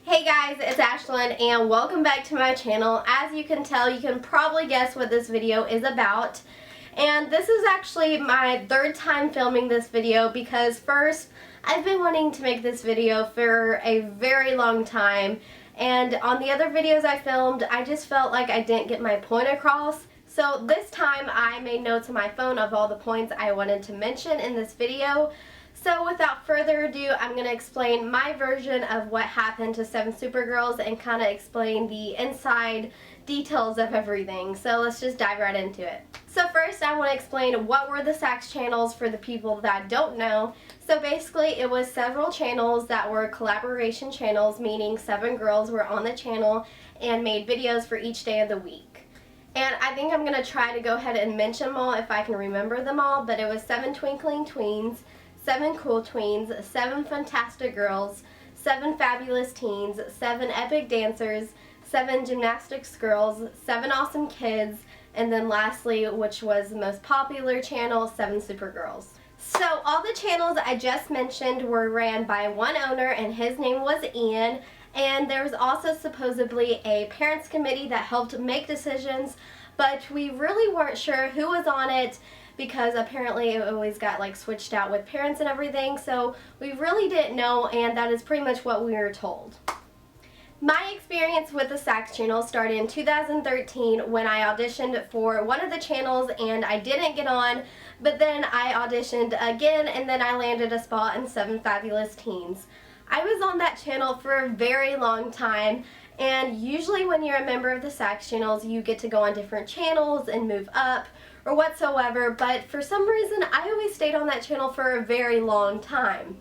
Hey guys, it's Ashlynn and welcome back to my channel. As you can tell, you can probably guess what this video is about. And this is actually my third time filming this video because first, I've been wanting to make this video for a very long time. And on the other videos I filmed, I just felt like I didn't get my point across. So this time I made notes on my phone of all the points I wanted to mention in this video. So without further ado, I'm going to explain my version of what happened to 7Supergirls and kind of explain the inside details of everything. So let's just dive right into it. So first I want to explain what were the Sax channels for the people that don't know. So basically it was several channels that were collaboration channels, meaning 7 girls were on the channel and made videos for each day of the week. And I think I'm going to try to go ahead and mention them all if I can remember them all, but it was 7 Twinkling Tweens, 7 Cool Tweens, 7 Fantastic Girls, 7 Fabulous Teens, 7 Epic Dancers, 7 Gymnastics Girls, 7 Awesome Kids, and then lastly, which was the most popular channel, 7Supergirls. So all the channels I just mentioned were ran by one owner and his name was Ian, and there was also supposedly a parents committee that helped make decisions, but we really weren't sure who was on it because apparently it always got like switched out with parents and everything, so we really didn't know, and that is pretty much what we were told. My experience with the Sax channel started in 2013 when I auditioned for one of the channels and I didn't get on, but then I auditioned again and then I landed a spot in 7 Fabulous Teens. I was on that channel for a very long time, and usually when you're a member of the Sax channels you get to go on different channels and move up or whatsoever, but for some reason I always stayed on that channel for a very long time.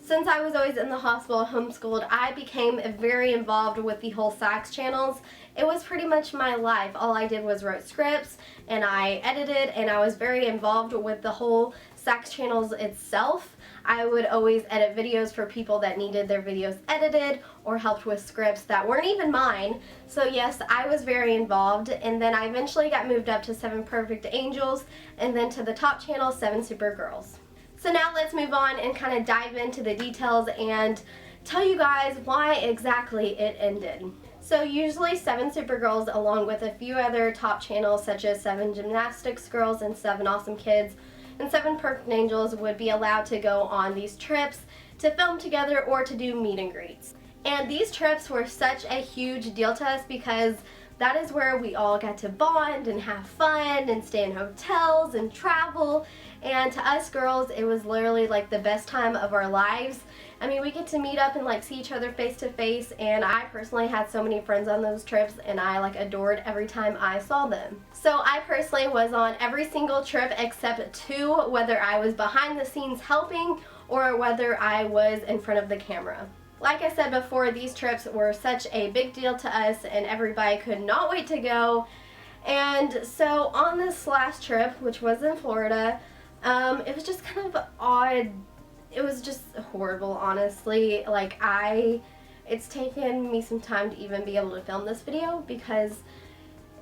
Since I was always in the hospital homeschooled, I became very involved with the whole Sax channels. It was pretty much my life. All I did was wrote scripts and I edited, and I was very involved with the whole Sax channels itself. I would always edit videos for people that needed their videos edited or helped with scripts that weren't even mine. So yes, I was very involved, and then I eventually got moved up to 7 Perfect Angels and then to the top channel, 7Supergirls. So now let's move on and kind of dive into the details and tell you guys why exactly it ended. So usually 7Supergirls, along with a few other top channels such as 7 Gymnastics Girls and 7 Awesome Kids and 7 Perfect Angels, would be allowed to go on these trips to film together or to do meet and greets. And these trips were such a huge deal to us because that is where we all got to bond and have fun and stay in hotels and travel. And to us girls, it was literally like the best time of our lives. I mean, we get to meet up and like see each other face to face, and I personally had so many friends on those trips and I like adored every time I saw them. So I personally was on every single trip except 2, whether I was behind the scenes helping or whether I was in front of the camera. Like I said before, these trips were such a big deal to us and everybody could not wait to go. And so on this last trip, which was in Florida, it was just kind of odd. It was just horrible, honestly. Like, it's taken me some time to even be able to film this video because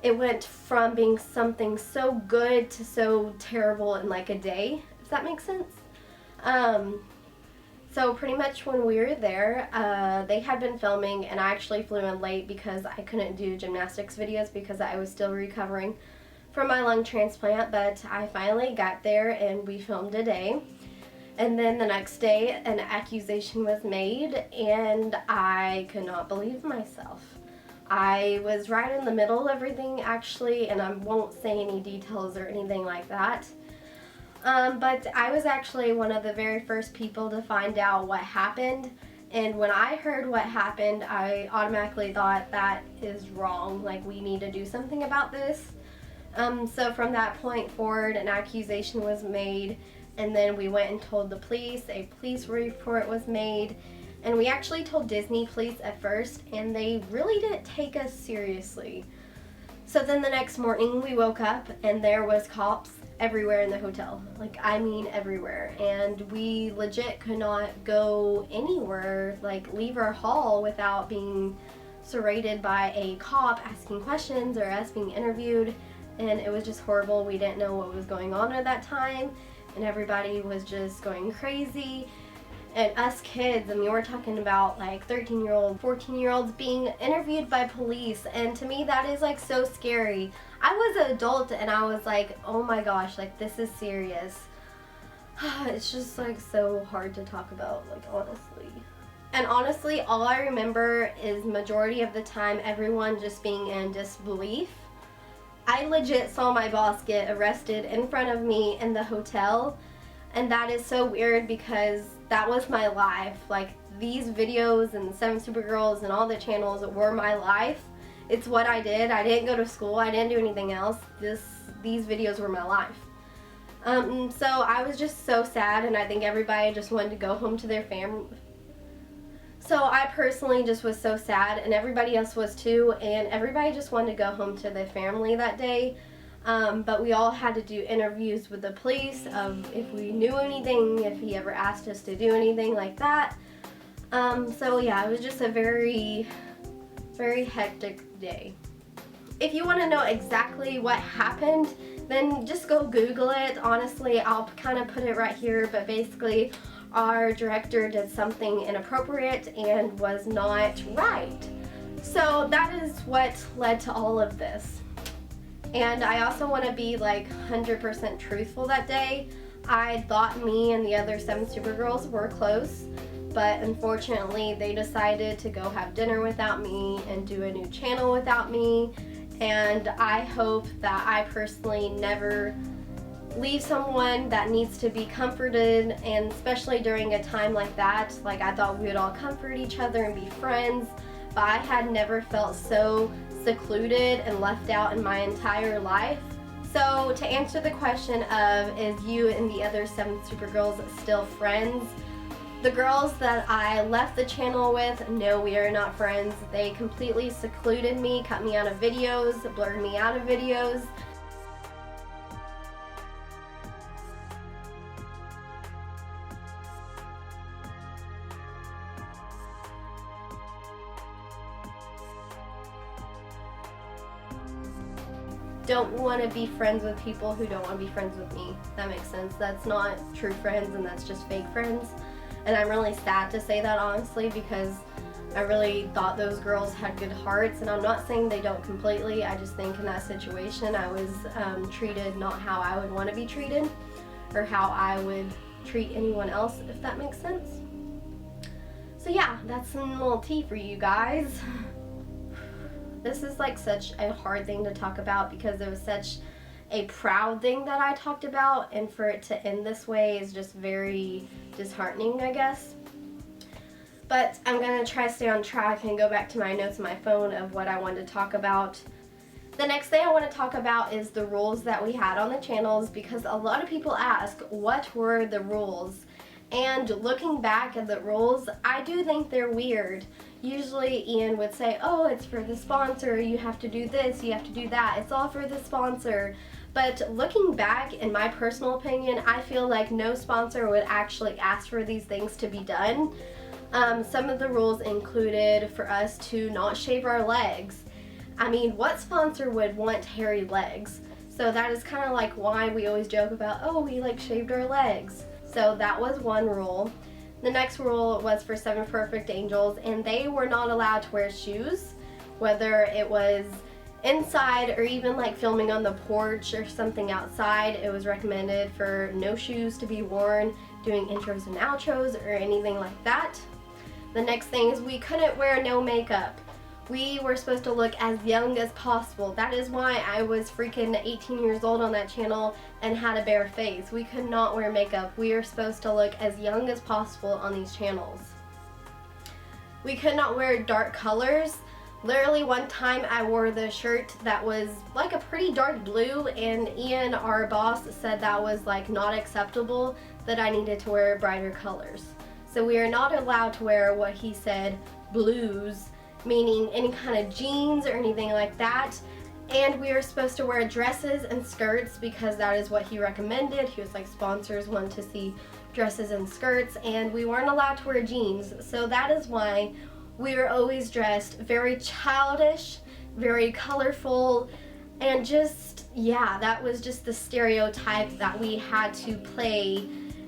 it went from being something so good to so terrible in like a day, if that makes sense. So pretty much when we were there, they had been filming and I actually flew in late because I couldn't do gymnastics videos because I was still recovering from my lung transplant, but I finally got there and we filmed a day. And then the next day an accusation was made and I could not believe myself. I was right in the middle of everything actually, and I won't say any details or anything like that. But I was actually one of the very first people to find out what happened, and when I heard what happened I automatically thought that is wrong, like we need to do something about this. So from that point forward an accusation was made, and then we went and told the police. A police report was made, and we actually told Disney police at first and they really didn't take us seriously. So then the next morning we woke up and there was cops everywhere in the hotel. Like, I mean everywhere, and we legit could not go anywhere, like leave our hall without being serrated by a cop asking questions or us being interviewed, and it was just horrible. We didn't know what was going on at that time and everybody was just going crazy. and us kids, I mean, we're talking about like 13-year-old, 14-year-olds being interviewed by police, and to me that is like so scary. I was an adult and I was like, oh my gosh, like this is serious. It's just like so hard to talk about, like, honestly. And honestly, all I remember is majority of the time everyone just being in disbelief. I legit saw my boss get arrested in front of me in the hotel, and that is so weird because that was my life. Like, these videos and 7SuperGirls and all the channels were my life. It's what I did. I didn't go to school. I didn't do anything else. These videos were my life. So I was just so sad, and I think everybody just wanted to go home to their family. So I personally just was so sad, and everybody else was too, and everybody just wanted to go home to their family that day. But we all had to do interviews with the police of if we knew anything, if he ever asked us to do anything like that. So yeah, it was just a very, very hectic day. If you want to know exactly what happened, then just go Google it. Honestly, I'll kind of put it right here, but basically our director did something inappropriate and was not right. So that is what led to all of this. And I also want to be like 100% truthful that day. I thought me and the other 7SuperGirls were close, but unfortunately they decided to go have dinner without me and do a new channel without me. And I hope that I personally never leave someone that needs to be comforted, and especially during a time like that. Like, I thought we would all comfort each other and be friends, but I had never felt so secluded and left out in my entire life. So to answer the question of, is you and the other 7SuperGirls still friends? The girls that I left the channel with, no, we are not friends. They completely secluded me, cut me out of videos, blurred me out of videos. Don't want to be friends with people who don't want to be friends with me. That makes sense. That's not true friends, and that's just fake friends. And I'm really sad to say that, honestly, because I really thought those girls had good hearts, and I'm not saying they don't completely. I just think in that situation I was treated not how I would want to be treated, or how I would treat anyone else, if that makes sense. So yeah, that's some little tea for you guys. This is like such a hard thing to talk about because it was such a proud thing that I talked about, and for it to end this way is just very disheartening, I guess. But I'm gonna try to stay on track and go back to my notes on my phone of what I wanted to talk about. The next thing I want to talk about is the rules that we had on the channels, because a lot of people ask what were the rules. And looking back at the rules, I do think they're weird. Usually Ian would say, oh, it's for the sponsor, you have to do this, you have to do that, it's all for the sponsor. But looking back, in my personal opinion, I feel like no sponsor would actually ask for these things to be done. Some of the rules included for us to not shave our legs. I mean, what sponsor would want hairy legs? So that is kind of like why we always joke about, oh, we like shaved our legs. So that was one rule. The next rule was for 7 Perfect Angels, and they were not allowed to wear shoes, whether it was inside or even like filming on the porch or something outside. It was recommended for no shoes to be worn doing intros and outros or anything like that. The next thing is we couldn't wear no makeup. We were supposed to look as young as possible. That is why I was freaking 18 years old on that channel and had a bare face. We could not wear makeup. We are supposed to look as young as possible on these channels. We could not wear dark colors. Literally one time I wore the shirt that was like a pretty dark blue, and Ian, our boss, said that was like not acceptable, that I needed to wear brighter colors. So we are not allowed to wear what he said, blues, meaning any kind of jeans or anything like that. And we are supposed to wear dresses and skirts because that is what he recommended. He was like, sponsors want to see dresses and skirts, and we weren't allowed to wear jeans. So that is why we were always dressed very childish, very colorful, and just, yeah, that was just the stereotype that we had to play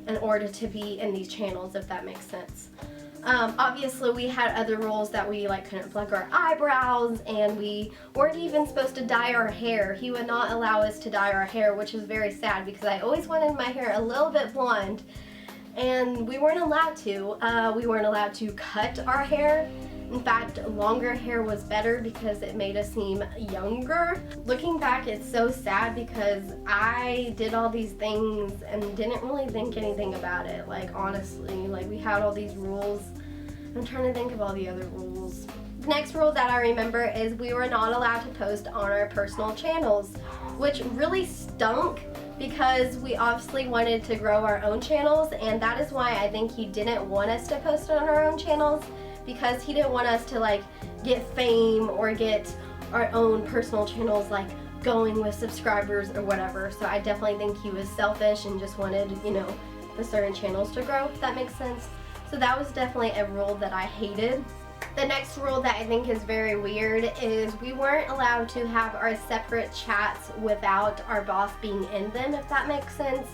in order to be in these channels, if that makes sense. Obviously we had other rules that we like couldn't pluck our eyebrows, and we weren't even supposed to dye our hair. He would not allow us to dye our hair, which was very sad because I always wanted my hair a little bit blonde, and we weren't allowed to. We weren't allowed to cut our hair. In fact, longer hair was better because it made us seem younger. Looking back, it's so sad because I did all these things and didn't really think anything about it. Like, honestly, like, we had all these rules. I'm trying to think of all the other rules. The next rule that I remember is we were not allowed to post on our personal channels, which really stunk because we obviously wanted to grow our own channels, and that is why I think he didn't want us to post on our own channels, because he didn't want us to like get fame or get our own personal channels like going with subscribers or whatever. So I definitely think he was selfish and just wanted, you know, the certain channels to grow, if that makes sense. So that was definitely a rule that I hated. The next rule that I think is very weird is we weren't allowed to have our separate chats without our boss being in them, if that makes sense.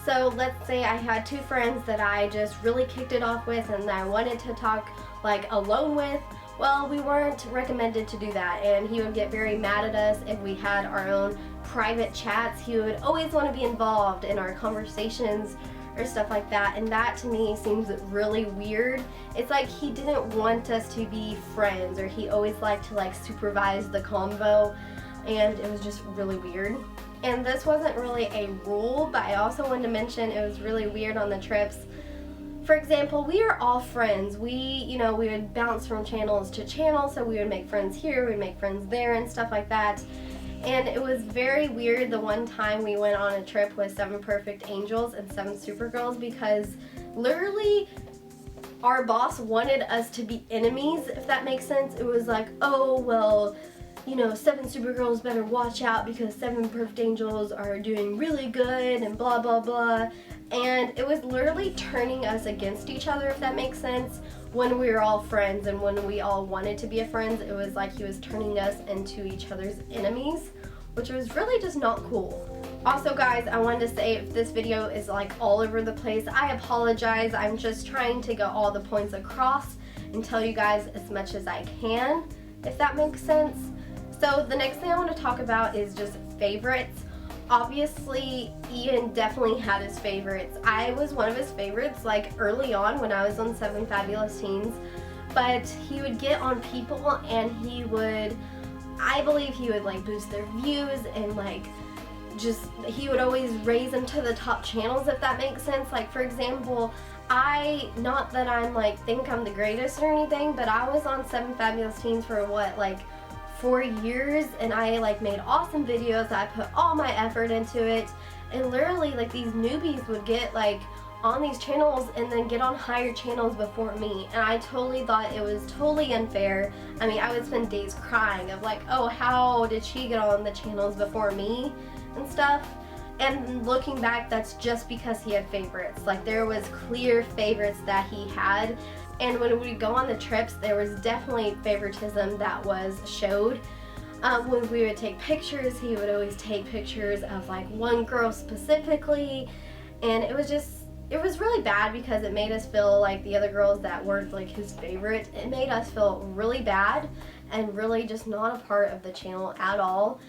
So let's say I had two friends that I just really kicked it off with and I wanted to talk like alone with. Well, we weren't recommended to do that, and he would get very mad at us if we had our own private chats. He would always want to be involved in our conversations or stuff like that, and that to me seems really weird. It's like he didn't want us to be friends, or he always liked to like supervise the convo, and it was just really weird. And this wasn't really a rule, but I also wanted to mention it was really weird on the trips. For example, we are all friends. We would bounce from channels to channel, so we would make friends here, we'd make friends there and stuff like that. And it was very weird the one time we went on a trip with 7 Perfect Angels and 7SuperGirls, because literally our boss wanted us to be enemies, if that makes sense. It was like, oh, well, you know, 7SuperGirls better watch out because 7 Perfect Angels are doing really good and blah, blah, blah. And it was literally turning us against each other, if that makes sense. When we were all friends and when we all wanted to be friends, it was like he was turning us into each other's enemies, which was really just not cool. Also guys, I wanted to say if this video is like all over the place, I apologize. I'm just trying to get all the points across and tell you guys as much as I can, if that makes sense. So the next thing I want to talk about is just favorites. Obviously, Ian definitely had his favorites. I was one of his favorites like early on when I was on 7 Fabulous Teens, but he would get on people and I believe he would like boost their views and like he would always raise them to the top channels, if that makes sense. Like, for example, not that I'm like think I'm the greatest or anything, but I was on 7 Fabulous Teens for what, like 4 years, and I like made awesome videos. I put all my effort into it, and literally like these newbies would get like on these channels and then get on higher channels before me, and I totally thought it was totally unfair. I mean, I would spend days crying of like, oh, how did she get on the channels before me and stuff. And looking back, that's just because he had favorites. Like, there was clear favorites that he had. And when we go on the trips, there was definitely favoritism that was showed. When we would take pictures, he would always take pictures of like one girl specifically, and it was really bad because it made us feel like the other girls that weren't like his favorite. It made us feel really bad and really just not a part of the channel at all.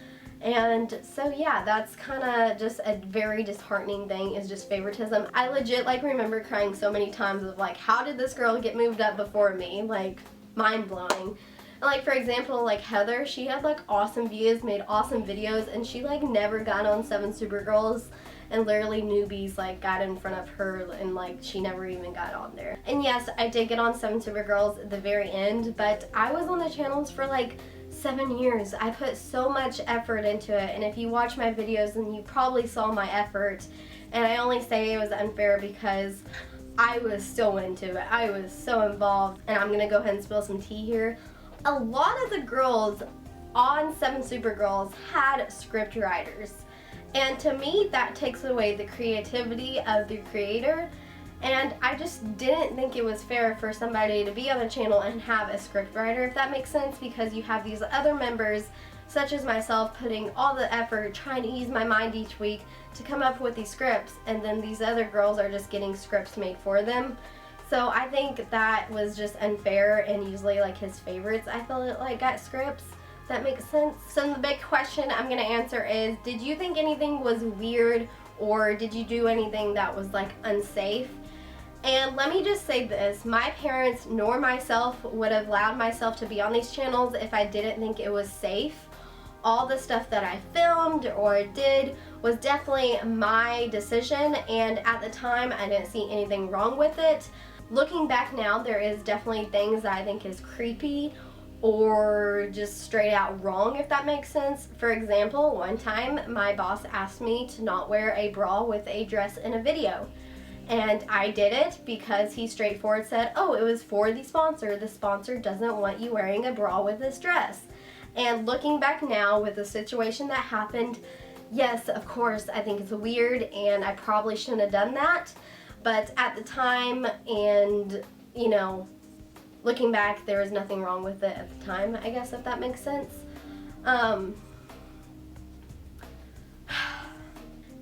And so yeah, that's kind of just a very disheartening thing, is just favoritism. I legit like remember crying so many times of like, how did this girl get moved up before me? Like, mind blowing. And like, for example, like Heather, she had like awesome views, made awesome videos, and she like never got on 7SuperGirls, and literally newbies like got in front of her and like she never even got on there. And yes, I did get on 7SuperGirls at the very end, but I was on the channels for like 7 years. I put so much effort into it, and if you watch my videos then you probably saw my effort. And I only say it was unfair because I was so into it. I was so involved. And I'm gonna go ahead and spill some tea here. A lot of the girls on 7SuperGirls had script writers, and to me that takes away the creativity of the creator. And I just didn't think it was fair for somebody to be on the channel and have a scriptwriter, if that makes sense, because you have these other members such as myself putting all the effort trying to ease my mind each week to come up with these scripts, and then these other girls are just getting scripts made for them. So I think that was just unfair, and usually like his favorites I felt like got scripts. That makes sense. So the big question I'm gonna answer is, did you think anything was weird, or did you do anything that was like unsafe? And let me just say this, my parents nor myself would have allowed myself to be on these channels if I didn't think it was safe. All the stuff that I filmed or did was definitely my decision, and at the time I didn't see anything wrong with it. Looking back now, there is definitely things that I think is creepy or just straight out wrong, if that makes sense. For example, one time my boss asked me to not wear a bra with a dress in a video. And I did it because he straightforward said, oh, it was for the sponsor. The sponsor doesn't want you wearing a bra with this dress. And looking back now with the situation that happened, yes, of course, I think it's weird and I probably shouldn't have done that. But at the time, and you know, looking back, there was nothing wrong with it at the time, I guess, if that makes sense.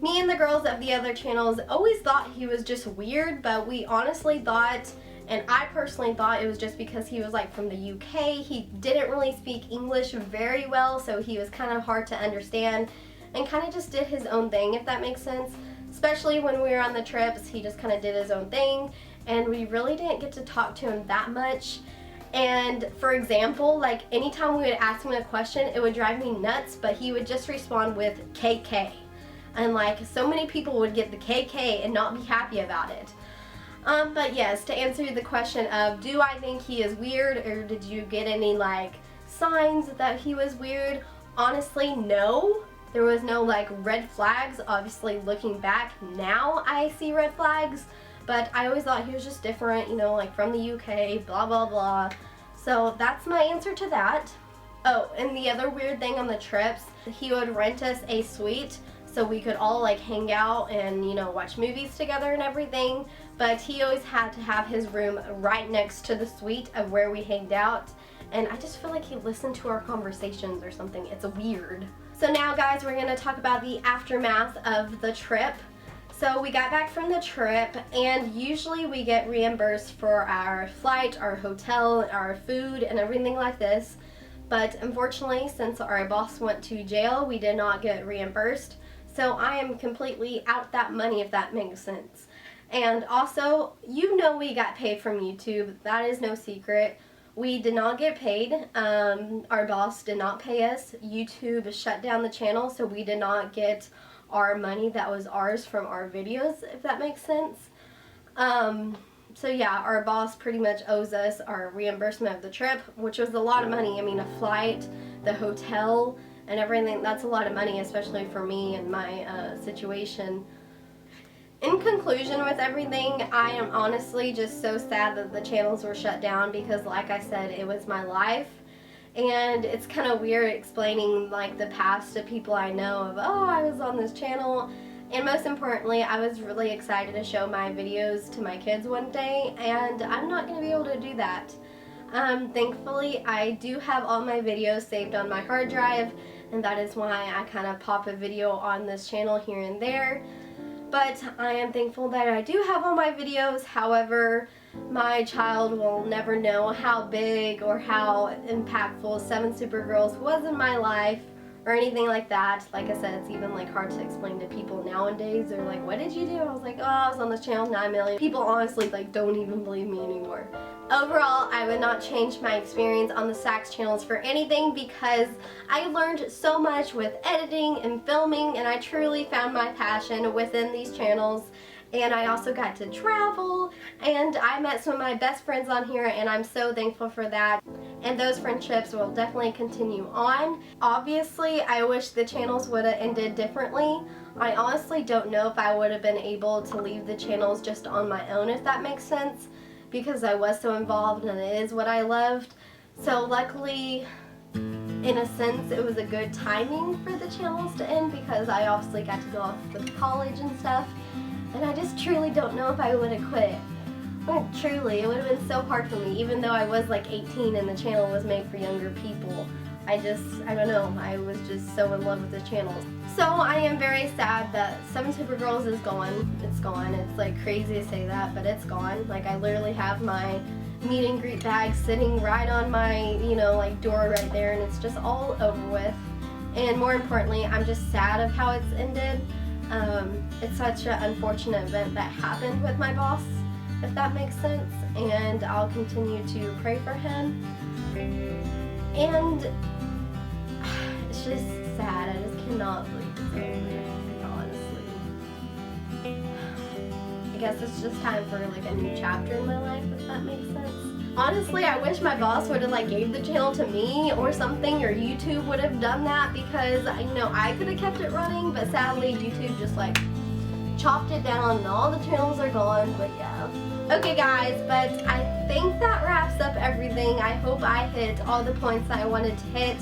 Me and the girls of the other channels always thought he was just weird, but we honestly thought, and I personally thought, it was just because he was like from the UK. He didn't really speak English very well, so he was kind of hard to understand and kind of just did his own thing, if that makes sense. Especially when we were on the trips, he just kind of did his own thing, and we really didn't get to talk to him that much. And for example, like anytime we would ask him a question, it would drive me nuts, but he would just respond with KK. And like so many people would get the KK and not be happy about it. But yes, to answer the question of, do I think he is weird, or did you get any like signs that he was weird? Honestly, no. There was no like red flags. Obviously, looking back now, I see red flags, but I always thought he was just different, you know, like from the UK, blah blah blah. So that's my answer to that. Oh, and the other weird thing on the trips, he would rent us a suite so we could all like hang out and, you know, watch movies together and everything, but he always had to have his room right next to the suite of where we hanged out, and I just feel like he listened to our conversations or something. It's weird. So now guys, we're gonna talk about the aftermath of the trip. So we got back from the trip, and usually we get reimbursed for our flight, our hotel, our food, and everything like this. But unfortunately, since our boss went to jail, we did not get reimbursed. So I am completely out that money, if that makes sense. And also, you know, we got paid from YouTube. That is no secret. We did not get paid. Our boss did not pay us. YouTube shut down the channel, so we did not get our money that was ours from our videos, if that makes sense. So yeah, our boss pretty much owes us our reimbursement of the trip, which was a lot of money. I mean, a flight, the hotel, and everything, that's a lot of money, especially for me and my situation. In conclusion with everything, I am honestly just so sad that the channels were shut down, because like I said, it was my life. And it's kind of weird explaining like the past to people I know of, oh, I was on this channel. And most importantly, I was really excited to show my videos to my kids one day, and I'm not going to be able to do that. Thankfully, I do have all my videos saved on my hard drive, and that is why I kind of pop a video on this channel here and there. But I am thankful that I do have all my videos. However, my child will never know how big or how impactful 7SuperGirls was in my life or anything like that. Like I said, it's even like hard to explain to people nowadays. They're like, what did you do? I was like, oh, I was on this channel 9 million. People honestly like don't even believe me anymore. Overall, I would not change my experience on the Sax channels for anything, because I learned so much with editing and filming, and I truly found my passion within these channels. And I also got to travel, and I met some of my best friends on here, and I'm so thankful for that. And those friendships will definitely continue on. Obviously, I wish the channels would have ended differently. I honestly don't know if I would have been able to leave the channels just on my own, if that makes sense, because I was so involved and it is what I loved. So luckily, in a sense, it was a good timing for the channels to end, because I obviously got to go off with college and stuff. And I just truly don't know if I would have quit. But truly, it would have been so hard for me, even though I was like 18 and the channel was made for younger people. I don't know, I was just so in love with the channel. So I am very sad that 7SuperGirls is gone. It's gone. It's like crazy to say that, but it's gone. Like, I literally have my meet and greet bag sitting right on my, you know, like door right there, and it's just all over with. And more importantly, I'm just sad of how it's ended. It's such an unfortunate event that happened with my boss, if that makes sense, and I'll continue to pray for him. And it's just sad. I just cannot believe it's over, honestly. I guess it's just time for like a new chapter in my life, if that makes sense. Honestly, I wish my boss would have like gave the channel to me or something, or YouTube would have done that, because you know, I could have kept it running, but sadly YouTube just like chopped it down and all the channels are gone. But yeah. Okay guys, but I think that wraps up everything. I hope I hit all the points that I wanted to hit.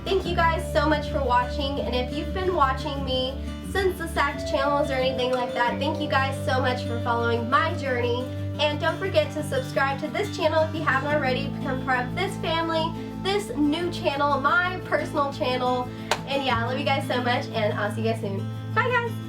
Thank you guys so much for watching, and if you've been watching me since the sakschannels or anything like that, thank you guys so much for following my journey. And don't forget to subscribe to this channel if you haven't already, become part of this family, this new channel, my personal channel. And yeah, I love you guys so much, and I'll see you guys soon. Bye guys!